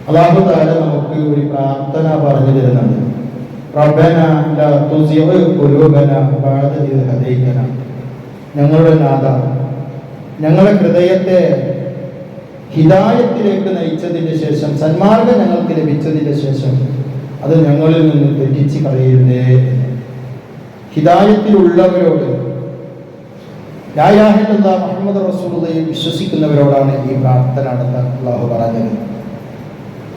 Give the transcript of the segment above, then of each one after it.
അല്ലാഹു തആല നമുക്ക് ഒരു പ്രാർത്ഥന പറഞ്ഞു തരുന്നുണ്ട്. റബ്ബന ലാ തുസിഗ് ഖുലൂബന ബഅദ ഇദ് ഹദൈതന. ഞങ്ങളുടെ നാഥ, ഞങ്ങളുടെ ഹൃദയത്തെ ഹിദായത്തിലേക്ക് നയിച്ചതിന് ശേഷം, സന്മാർഗം ഞങ്ങൾക്ക് ലഭിച്ചതിന് ശേഷം അത് ഞങ്ങളിൽ നിന്ന് തെറ്റിച്ച് കളയരുതേ. ഹിദായത്തിലുള്ളവരോട്, ലാ ഇലാഹ ഇല്ലല്ലാഹ് മുഹമ്മദ് റസൂലുള്ളാഹി വിശ്വസിക്കുന്നവരോടാണ് ഈ പ്രാർത്ഥന നടത്താൻ അല്ലാഹു പറഞ്ഞത്.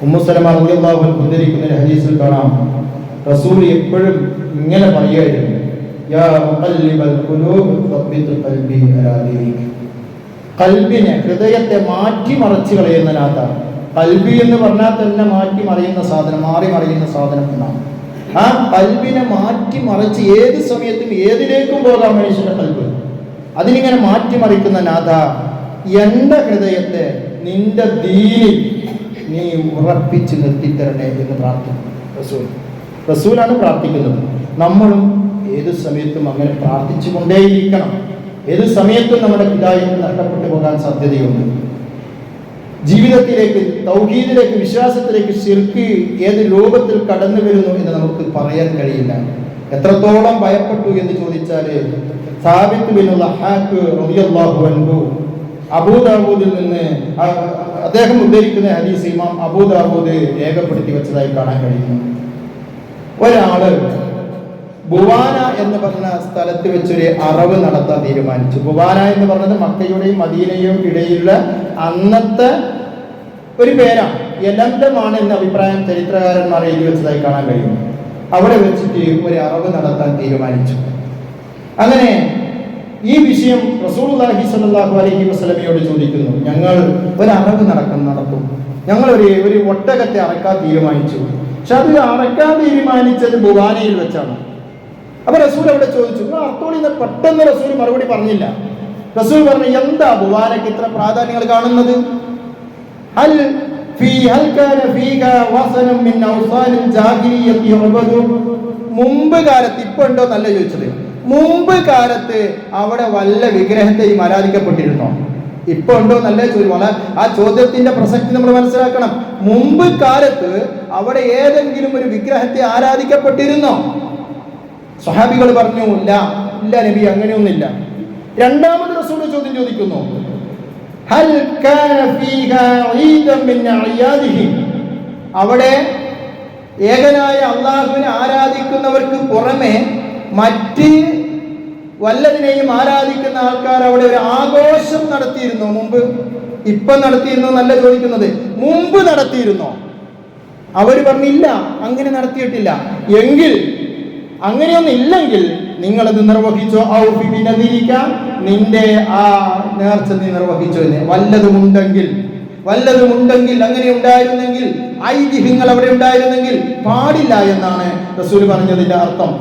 ഉമ്മു സലമ റളിയല്ലാഹു അൻഹ ഉദ്ധരിക്കുന്ന ഹദീസിൽ കാണാം, റസൂൽ എപ്പോഴും ഇങ്ങനെ പറയുമായിരുന്നു, യാ മുഖല്ലിബൽ ഖുലൂബ് തബ്ബിത് ഖൽബി അലാ ദീനിക. ഖൽബിനെ, ഹൃദയത്തെ മാറ്റി മറിച്ച് കളയുന്ന നാഥ. ഖൽബി എന്ന് പറഞ്ഞാൽ തന്നെ മാറ്റി മറിയുന്ന സാധനം, മാറി മറിയുന്ന സാധനം എന്നാണ്. ആ ഖൽബിനെ മാറ്റി മറിച്ച് ഏത് സമയത്തും ഏതിലേക്കും പോകാം മനുഷ്യന്റെ ഖൽബ്. അതിനിങ്ങനെ മാറ്റി മറിക്കുന്ന നാഥ, എൻ്റെ ഹൃദയത്തെ നിന്റെ ദീനിൽ നീ ഉറപ്പിച്ച് നിർത്തിത്തരണേ എന്ന് പ്രാർത്ഥിക്കും റസൂലാണ് പ്രാർത്ഥിക്കുന്നത്. നമ്മളും ഏത് സമയത്തും അങ്ങനെ പ്രാർത്ഥിച്ചു കൊണ്ടേയിരിക്കണം. ഏത് സമയത്തും നമ്മുടെ ഹിദായത്ത് നഷ്ടപ്പെട്ടു പോകാൻ സാധ്യതയുണ്ട്. ജീവിതത്തിലേക്ക്, തൗഹീദിലേക്ക്, വിശ്വാസത്തിലേക്ക് ശിർക്ക് ഏത് ലോകത്തിൽ കടന്നു വരുന്നു എന്ന് നമുക്ക് പറയാൻ കഴിയില്ല. എത്രത്തോളം ഭയപ്പെട്ടു എന്ന് ചോദിച്ചാൽ, സാബിത്ത് ബിൻ ലഹാഖ് റളിയല്ലാഹു അൻഹു അബൂദാവൂദിൽ നിന്ന് അദ്ദേഹം ഉദ്ധരിക്കുന്ന ഹദീസ് ഇമാം അബൂദാവൂദ് രേഖപ്പെടുത്തി വെച്ചതായി കാണാൻ കഴിയുന്നു. ഒരാള് ബുവാന എന്ന് പറഞ്ഞ സ്ഥലത്ത് വെച്ചൊരു അറവ് നടത്താൻ തീരുമാനിച്ചു. ബുവാന എന്ന് പറഞ്ഞത് മക്കയുടെയും മദീനയും ഇടയിലുള്ള അന്നത്തെ ഒരു പേരാണ്. യലംലമാണ് എന്ന അഭിപ്രായം ചരിത്രകാരന്മാർ എഴുതി വെച്ചതായി കാണാൻ കഴിയും. അവിടെ വെച്ചിട്ട് ഒരു അറവ് നടത്താൻ തീരുമാനിച്ചു. അങ്ങനെ ഈ വിഷയം റസൂലുള്ളാഹി സ്വല്ലല്ലാഹു അലൈഹി വസല്ലമയോട് ചോദിക്കുന്നു. ഞങ്ങൾ ഒരു അറവ് നടത്തും, ഞങ്ങൾ ഒരു ഒട്ടകത്തെ അറക്കാൻ തീരുമാനിച്ചു. പക്ഷെ അത് അറക്കാൻ തീരുമാനിച്ചത് ബുവാനയിൽ വെച്ചാണ്. അപ്പൊ റസൂൽ അവിടെ ചോദിച്ചു, അർത്തോളി പെട്ടെന്ന് റസൂൽ മറുപടി പറഞ്ഞില്ല. റസൂൽ പറഞ്ഞു, എന്താ ബുവാനയ്ക്ക് ഇത്ര പ്രാധാന്യങ്ങൾ കാണുന്നത്? മുമ്പ് കാലത്ത്, ഇപ്പൊ ഉണ്ടോ നല്ല ചോദിച്ചത്, മുമ്പ് കാലത്ത് അവിടെ വല്ല വിഗ്രഹത്തെയും ആരാധിക്കപ്പെട്ടിരുന്നോ? ഇപ്പൊ ഉണ്ടോ നല്ല ചോദ്യം. ആ ചോദ്യത്തിന്റെ പ്രസക്തി നമ്മൾ മനസ്സിലാക്കണം. മുമ്പ് കാലത്ത് അവിടെ ഏതെങ്കിലും ഒരു വിഗ്രഹത്തെ ആരാധിക്കപ്പെട്ടിരുന്നോ? സ്വഹാബികൾ പറഞ്ഞു, ഇല്ല നബി, അങ്ങനെയൊന്നുമില്ല. രണ്ടാമത് റസൂൽ ചോദ്യം ചോദിക്കുന്നു, ഹൽ കാന ഫീഹാ ഈദൻ മിൻ അയാദിഹി. അവിടെ ഏകനായ അല്ലാഹുവിനെ ആരാധിക്കുന്നവർക്ക് പുറമെ മറ്റ് വല്ലതിനെയും ആരാധിക്കുന്ന ആൾക്കാർ അവിടെ ഒരു ആഘോഷം നടത്തിയിരുന്നോ മുമ്പ്? ഇപ്പൊ നടത്തിയിരുന്നോ നല്ല ചോദിക്കുന്നത്. മുമ്പ് നടത്തിയിരുന്നോ? അവർ പറഞ്ഞില്ല, അങ്ങനെ നടത്തിയിട്ടില്ല. എങ്കിൽ അങ്ങനെയൊന്നും ഇല്ലെങ്കിൽ നിങ്ങളത് നിർവഹിച്ചോ? നിന്റെ ആ നേർച്ച നീ നിർവഹിച്ചോ? വല്ലതുമുണ്ടെങ്കിൽ അങ്ങനെ ഉണ്ടായിരുന്നെങ്കിൽ, ഐതിഹ്യങ്ങൾ അവിടെ ഉണ്ടായിരുന്നെങ്കിൽ പാടില്ല എന്നാണ് റസൂൽ പറഞ്ഞതിന്റെ അർത്ഥം.